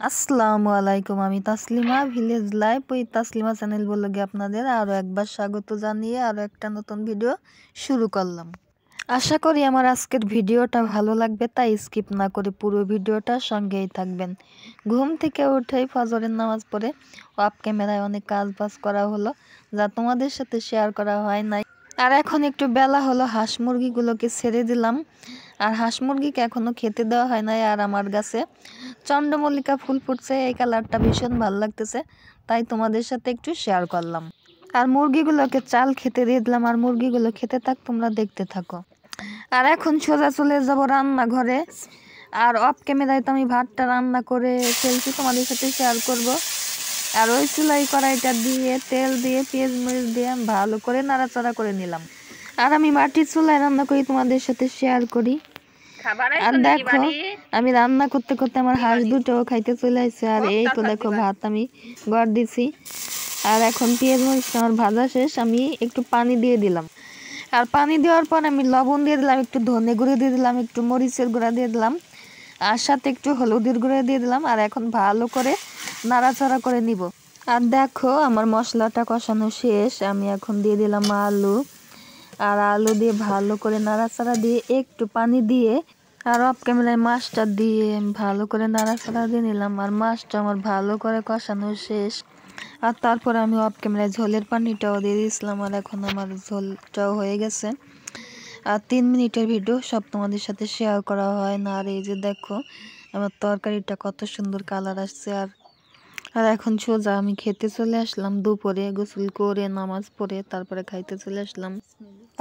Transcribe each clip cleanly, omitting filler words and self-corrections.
আসসালামু আলাইকুম। আমি তাসলিমা, ভিলেজ লাইফ ওই তাসলিমা চ্যানেল ব্লগে আপনাদের আরও একবার স্বাগত জানিয়ে আরও একটা নতুন ভিডিও শুরু করলাম। আশা করি আমার আজকের ভিডিওটা ভালো লাগবে, তাই স্কিপ না করে পুরো ভিডিওটার সঙ্গেই থাকবেন। ঘুম থেকে উঠেই ফজরের নামাজ পড়ে অফ ক্যামেরায় অনেক কাজ বাজ করা হলো, যা তোমাদের সাথে শেয়ার করা হয় নাই। আর এখন একটু বেলা হলো, হাঁস মুরগিগুলোকে ছেড়ে দিলাম। আর হাঁস মুরগিকে এখনও খেতে দেওয়া হয় নাই। আর আমার গাছে চন্দ্রমল্লিকা ফুল ফুটছে, এই কালারটা ভীষণ ভালো লাগতেছে, তাই তোমাদের সাথে একটু শেয়ার করলাম। আর মুরগিগুলোকে চাল খেতে দিয়ে দিলাম, আর মুরগিগুলো খেতে থাক, তোমরা দেখতে থাকো। আর এখন সোজা চলে যাব রান্নাঘরে। আর অফ ক্যামেরায় তো আমি ভাতটা রান্না করে ফেলছি, তোমাদের সাথে শেয়ার করব। আর ওই চুলাই কড়াইটা দিয়ে তেল দিয়ে পেঁয়াজ মরিচ দিয়ে আমি ভালো করে নাড়াচাড়া করে নিলাম। আর আমি মাটির চুলায় রান্না করি, তোমাদের সাথে শেয়ার করি। আর দেখো আমি রান্না করতে করতে আমার হাঁস দুটোও খাইতে চলে আসছে। আর এই তো দেখো ভাত আমি গড় দিছি। আর এখন পেঁয়াজ মরিচটা আমার ভাজা শেষ, আমি একটু পানি দিয়ে দিলাম। আর পানি দেওয়ার পর আমি লবণ দিয়ে দিলাম, একটু ধনে গুঁড়ো দিয়ে দিলাম, একটু মরিচের গুঁড়া দিয়ে দিলাম, আর সাথে একটু হলুদের গুঁড়ো দিয়ে দিলাম। আর এখন ভালো করে নাড়াচাড়া করে নিব। আর দেখো আমার মশলাটা কষানো শেষ, আমি এখন দিয়ে দিলাম আলু। আর আলু দিয়ে ভালো করে নাড়াচাড়া দিয়ে একটু পানি দিয়ে আর অফ ক্যামেরায় মাছটা দিয়ে ভালো করে নাড়াচাড়া দিয়ে নিলাম। আর মাছটা আমার ভালো করে কষানো শেষ। আর তারপরে আমি অফ ক্যামেরায় ঝোলের পানিটাও দিয়ে দিয়েছিলাম। আর এখন আমার ঝোলটাও হয়ে গেছে। আর 3 মিনিটের ভিডিও, সব তোমাদের সাথে শেয়ার করা হয় না। আর এই যে দেখো আমার তরকারিটা কত সুন্দর কালার আসছে। আর এখন সোজা আমি খেতে চলে আসলাম। দুপুরে গোসল করে নামাজ পড়ে তারপরে খাইতে চলে আসলাম।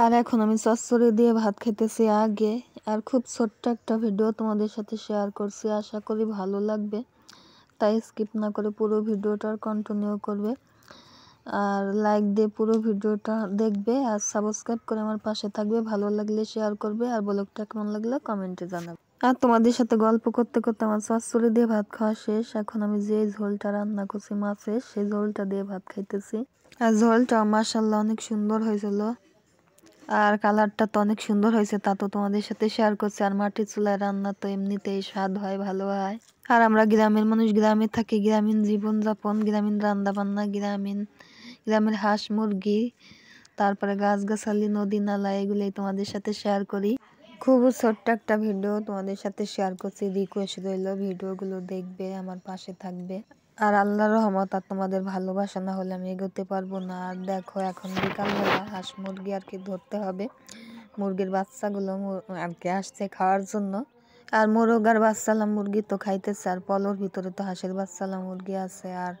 আর এখন আমি চচ্চড়ি দিয়ে ভাত খেতেছি আগে। আর খুব ছোট্ট একটা ভিডিও তোমাদের সাথে শেয়ার করছি, আশা করি ভালো লাগবে, তাই স্কিপ না করে পুরো ভিডিওটার কন্টিনিউ করবে। আর লাইক দিয়ে পুরো ভিডিওটা দেখবে, আর সাবস্ক্রাইব করে আমার পাশে থাকবে। ভালো লাগলে শেয়ার করবে, আর ব্লগটা কেমন লাগলে কমেন্টে জানাবে। আর তোমাদের সাথে গল্প করতে করতে আমার চচ্চড়ি দিয়ে ভাত খাওয়া শেষ। এখন আমি যে ঝোলটা রান্না করছি মাছের, সেই ঝোলটা দিয়ে ভাত খাইতেছি। আর ঝোলটা মাশাআল্লাহ অনেক সুন্দর হয়েছিল, আর কালারটা তো অনেক সুন্দর হয়েছে, তা তো তোমাদের সাথে শেয়ার করছি। আর মাটির চুলায় রান্না তো এমনিতেই স্বাদ হয়, ভালো হয়। আর আমরা গ্রামের মানুষ, গ্রামে থাকি, গ্রামীণ জীবনযাপন, গ্রামীণ রান্না বান্না, গ্রামের হাঁস মুরগি, তারপরে গাছগাছালি, নদী নালা, এগুলোই তোমাদের সাথে শেয়ার করি। খুব ছোট্ট একটা ভিডিও তোমাদের সাথে শেয়ার করছি, রিকোয়েস্ট রইল ভিডিওগুলো দেখবে, আমার পাশে থাকবে। আর আল্লাহর রহমত আর তোমাদের ভালোবাসা না হলে আমি এগোতে পারবো না। আর দেখো এখন বিকালবেলা হাঁস মুরগি আর কি ধরতে হবে। মুরগির বাচ্চাগুলো আর কি আসছে খাওয়ার জন্য। আর মোরগ আর বাচ্চালা মুরগি তো খাইতেছে, আর পলোর ভিতরে তো হাঁসের বাচ্চালা মুরগি আছে। আর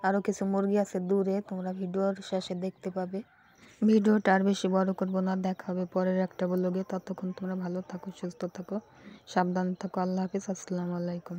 আরও কিছু মুরগি আছে দূরে, তোমরা ভিডিওর শেষে দেখতে পাবে। ভিডিওটা আর বেশি বড় করবো না, দেখা হবে পরের একটা ব্লগে। ততক্ষণ তোমরা ভালো থাকো, সুস্থ থাকো, সাবধান থাকো। আল্লাহ হাফিজ, আসসালামু আলাইকুম।